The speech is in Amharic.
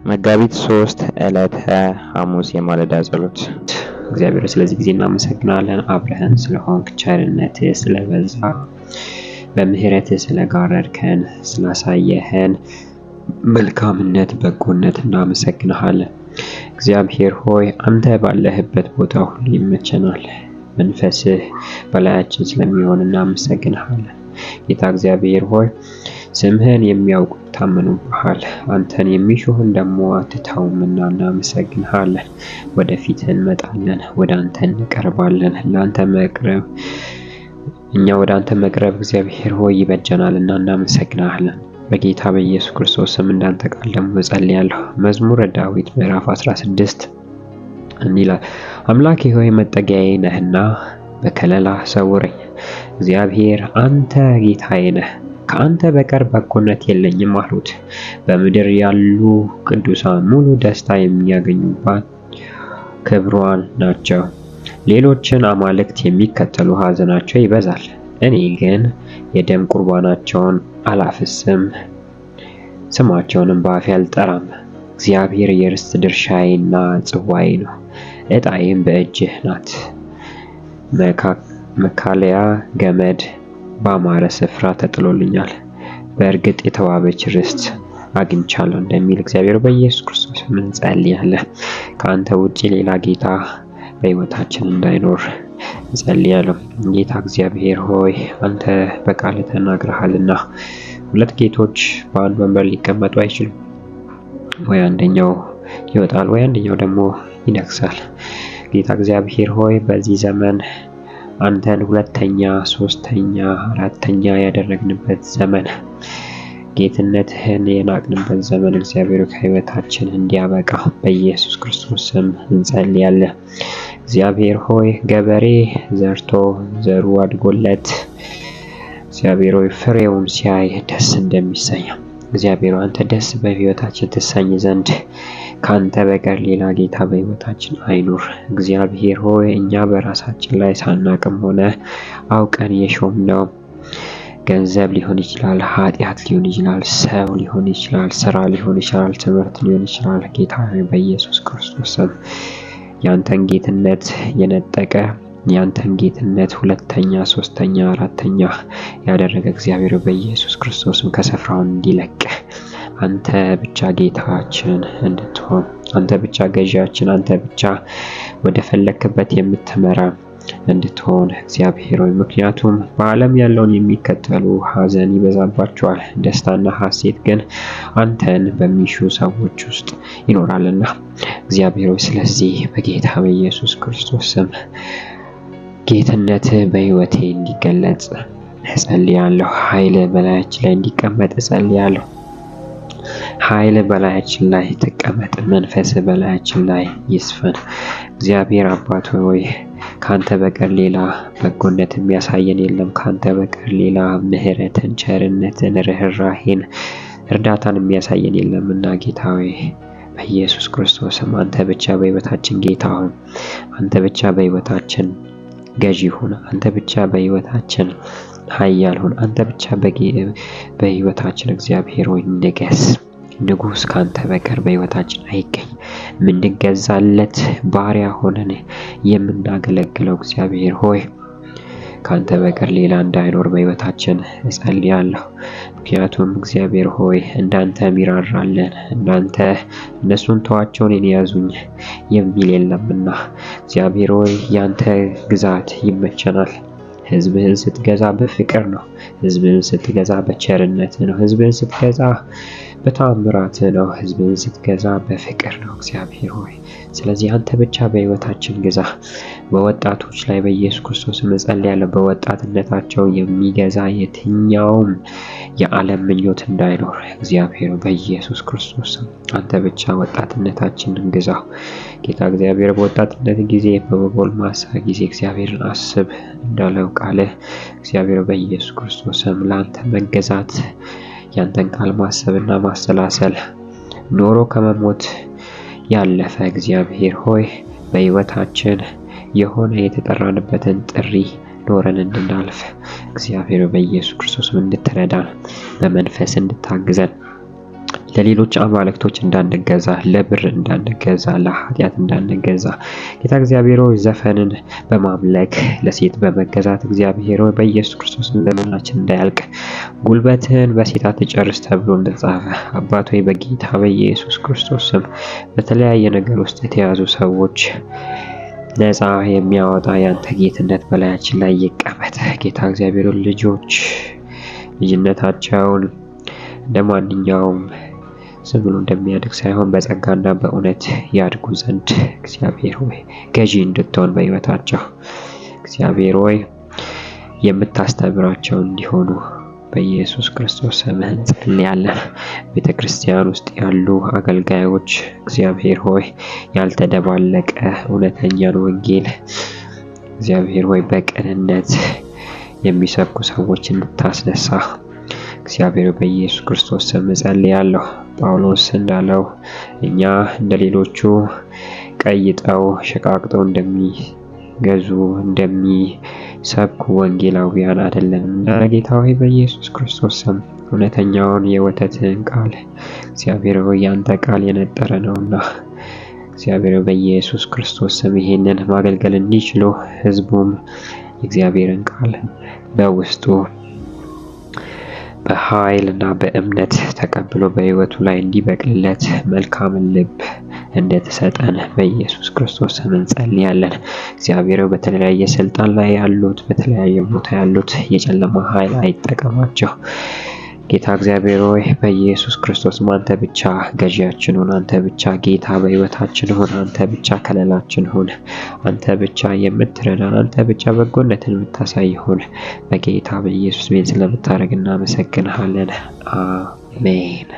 መጋቢት 3 ዕለተ ሐሙስ የማለዳ ጸሎት። እግዚአብሔር ስለዚህ ጊዜ እናመሰግናለን። አብረህን ስለሆንክ፣ ቸርነትህ ስለበዛ፣ በምህረትህ ስለጋረድከን፣ ስላሳየህን መልካምነት፣ በጎነት እናመሰግንሃለን። እግዚአብሔር ሆይ አንተ ባለህበት ቦታ ሁሉ ይመቸናል። መንፈስህ በላያችን ስለሚሆን እናመሰግንሃለን። ጌታ እግዚአብሔር ሆይ ስምህን የሚያውቁ ታመኑብሃል፣ አንተን የሚሹህን ደግሞ አትተውምና እናመሰግንሃለን። ወደፊትህ እንመጣለን፣ ወደ አንተ እንቀርባለን። እኛ ወደ አንተ መቅረብ እግዚአብሔር ሆይ ይበጀናልና እናመሰግንሃለን። በጌታ በኢየሱስ ክርስቶስ ስም እንዳንተ ቃል ደግሞ እጸልያለሁ። መዝሙረ ዳዊት ምዕራፍ 16 እንዲህ ይላል፣ አምላኬ ሆይ መጠጊያዬ ነህና በከለላ ሰውረኝ። እግዚአብሔር አንተ ጌታዬ ነህ፣ ከአንተ በቀር በጎነት የለኝም አሉት። በምድር ያሉ ቅዱሳን ሙሉ ደስታ የሚያገኙባት ክብሯን ናቸው። ሌሎችን አማልክት የሚከተሉ ሐዘናቸው ይበዛል። እኔ ግን የደም ቁርባናቸውን አላፍስም፣ ስማቸውንም በአፌ አልጠራም። እግዚአብሔር የርስት ድርሻዬና ጽዋዬ ነው፣ ዕጣዬም በእጅህ ናት። መካለያ ገመድ በአማረ ስፍራ ተጥሎልኛል፣ በእርግጥ የተዋበች ርስት አግኝቻለሁ እንደሚል እግዚአብሔር በኢየሱስ ክርስቶስ እንጸልያለን። ከአንተ ውጪ ሌላ ጌታ በሕይወታችን እንዳይኖር እንጸልያለን። ጌታ እግዚአብሔር ሆይ አንተ በቃልህ ተናግረሃልና ሁለት ጌቶች በአንድ ወንበር ሊቀመጡ አይችሉም። ወይ አንደኛው ይወጣል፣ ወይ አንደኛው ደግሞ ይነግሳል። ጌታ እግዚአብሔር ሆይ በዚህ ዘመን አንተን ሁለተኛ፣ ሶስተኛ፣ አራተኛ ያደረግንበት ዘመን፣ ጌትነትህን የናቅንበት ዘመን እግዚአብሔር ከሕይወታችን እንዲያበቃ በኢየሱስ ክርስቶስ ስም እንጸልያለን። እግዚአብሔር ሆይ ገበሬ ዘርቶ ዘሩ አድጎለት እግዚአብሔር ሆይ ፍሬውን ሲያይ ደስ እንደሚሰኝ እግዚአብሔር አንተ ደስ በሕይወታችን ትሰኝ ዘንድ ካንተ በቀር ሌላ ጌታ በሕይወታችን አይኑር። እግዚአብሔር ሆይ እኛ በራሳችን ላይ ሳናቅም ሆነ አውቀን የሾምነው ገንዘብ ሊሆን ይችላል፣ ኃጢአት ሊሆን ይችላል፣ ሰው ሊሆን ይችላል፣ ስራ ሊሆን ይችላል፣ ትምህርት ሊሆን ይችላል። ጌታ ሆይ በኢየሱስ ክርስቶስ ስም ያንተን ጌትነት የነጠቀ ያንተን ጌትነት ሁለተኛ፣ ሶስተኛ፣ አራተኛ ያደረገ እግዚአብሔር በኢየሱስ ክርስቶስም ከስፍራው እንዲለቅ አንተ ብቻ ጌታችን እንድትሆን፣ አንተ ብቻ ገዢያችን፣ አንተ ብቻ ወደ ፈለክበት የምትመራ እንድትሆን እግዚአብሔር ሆይ ምክንያቱም በዓለም ያለውን የሚከተሉ ሐዘን ይበዛባቸዋል፣ ደስታና ሐሴት ግን አንተን በሚሹ ሰዎች ውስጥ ይኖራልና እግዚአብሔር ሆይ ስለዚህ በጌታ በኢየሱስ ክርስቶስ ስም ጌትነትህ በሕይወቴ እንዲገለጽ እጸልያለሁ። ኃይል በላያችን ላይ እንዲቀመጥ እጸልያለሁ። ኃይል በላያችን ላይ ተቀመጥ፣ መንፈስ በላያችን ላይ ይስፈን። እግዚአብሔር አባት ሆይ ካንተ በቀር ሌላ በጎነት የሚያሳየን የለም። ካንተ በቀር ሌላ ምሕረትን፣ ቸርነትን፣ ርኅራኄን፣ እርዳታን የሚያሳየን የለምና ጌታ ሆይ በኢየሱስ ክርስቶስም አንተ ብቻ በሕይወታችን ጌታ ሁን። አንተ ብቻ በሕይወታችን ገዢ ሁን። አንተ ብቻ በሕይወታችን ኃያል ሁን። አንተ ብቻ በሕይወታችን እግዚአብሔር ሆይ ንገስ። ንጉሥ ካንተ በቀር በሕይወታችን አይገኝ። የምንገዛለት ባሪያ ሆነን የምናገለግለው እግዚአብሔር ሆይ ካንተ በቀር ሌላ እንዳይኖር በሕይወታችን እጸልያለሁ። ምክንያቱም እግዚአብሔር ሆይ እንዳንተ ሚራራለን፣ እንዳንተ እነሱን ተዋቸውን እኔን ያዙኝ የሚል የለምና እግዚአብሔር ሆይ ያንተ ግዛት ይመቸናል። ሕዝብህን ስትገዛ በፍቅር ነው። ሕዝብህን ስትገዛ በቸርነት ነው። ሕዝብህን ስትገዛ በተአምራት ነው። ሕዝብህን ስትገዛ በፍቅር ነው እግዚአብሔር ሆይ ስለዚህ አንተ ብቻ በሕይወታችን ግዛ። በወጣቶች ላይ በኢየሱስ ክርስቶስ እጸልያለሁ። በወጣትነታቸው የሚገዛ የትኛውም የዓለም ምኞት እንዳይኖር እግዚአብሔር በኢየሱስ ክርስቶስ አንተ ብቻ ወጣትነታችንን ግዛው። ጌታ እግዚአብሔር በወጣትነት ጊዜ በጎልማሳ ጊዜ እግዚአብሔርን አስብ እንዳለው ቃልህ እግዚአብሔር በኢየሱስ ክርስቶስ ለአንተ መገዛት ያንተን ቃል ማሰብና ማሰላሰል ኖሮ ከመሞት ያለፈ እግዚአብሔር ሆይ በሕይወታችን የሆነ የተጠራንበትን ጥሪ ኖረን እንድናልፍ እግዚአብሔር በኢየሱስ ክርስቶስ እንድትረዳን በመንፈስ እንድታግዘን ለሌሎች አማልክቶች እንዳንገዛ፣ ለብር እንዳንገዛ፣ ለኃጢአት እንዳንገዛ ጌታ እግዚአብሔር ሆይ ዘፈንን በማምለክ ለሴት በመገዛት እግዚአብሔር ሆይ በኢየሱስ ክርስቶስ ዘመናችን እንዳያልቅ ጉልበትን በሴት አትጨርስ ተብሎ እንደተጻፈ አባት ሆይ በጌታ በኢየሱስ ክርስቶስ ስም በተለያየ ነገር ውስጥ የተያዙ ሰዎች ነፃ የሚያወጣ ያንተ ጌትነት በላያችን ላይ ይቀመጥ። ጌታ እግዚአብሔር ልጆች ልጅነታቸውን እንደማንኛውም ዝም ብሎ እንደሚያድግ ሳይሆን በጸጋና በእውነት ያድጉ ዘንድ እግዚአብሔር ሆይ ገዢ እንድትሆን በሕይወታቸው እግዚአብሔር ሆይ የምታስተምራቸው እንዲሆኑ በኢየሱስ ክርስቶስ ስም እንጸልያለን። ቤተ ክርስቲያን ውስጥ ያሉ አገልጋዮች እግዚአብሔር ሆይ ያልተደባለቀ እውነተኛን ወንጌል እግዚአብሔር ሆይ በቅንነት የሚሰብኩ ሰዎች እንድታስነሳ እግዚአብሔር በኢየሱስ ክርስቶስ ስም እጸልያለሁ። ጳውሎስ እንዳለው እኛ እንደሌሎቹ ቀይጠው ሸቃቅጠው እንደሚገዙ እንደሚሰብኩ ወንጌላውያን አይደለንም እና ጌታ ሆይ በኢየሱስ ክርስቶስ ስም እውነተኛውን የወተትን ቃል እግዚአብሔር ሆይ ያንተ ቃል የነጠረ ነውና እግዚአብሔር በኢየሱስ ክርስቶስ ስም ይሄንን ማገልገል እንዲችሉ ሕዝቡም የእግዚአብሔርን ቃል በውስጡ በኃይልና በእምነት ተቀብሎ በሕይወቱ ላይ እንዲበቅልለት መልካምን ልብ እንድትሰጠን በኢየሱስ ክርስቶስ ስም እንጸልያለን። እግዚአብሔር በተለያየ ስልጣን ላይ ያሉት በተለያየ ቦታ ያሉት የጨለማ ኃይል አይጠቀማቸው። ጌታ እግዚአብሔር ሆይ በኢየሱስ ክርስቶስ አንተ ብቻ ገዢያችን ሁን። አንተ ብቻ ጌታ በሕይወታችን ሁን። አንተ ብቻ ከለላችን ሁን። አንተ ብቻ የምትረዳን፣ አንተ ብቻ በጎነትን የምታሳይ ሁን። በጌታ በኢየሱስ ስም ስለምታደርግ እናመሰግንሃለን። አሜን።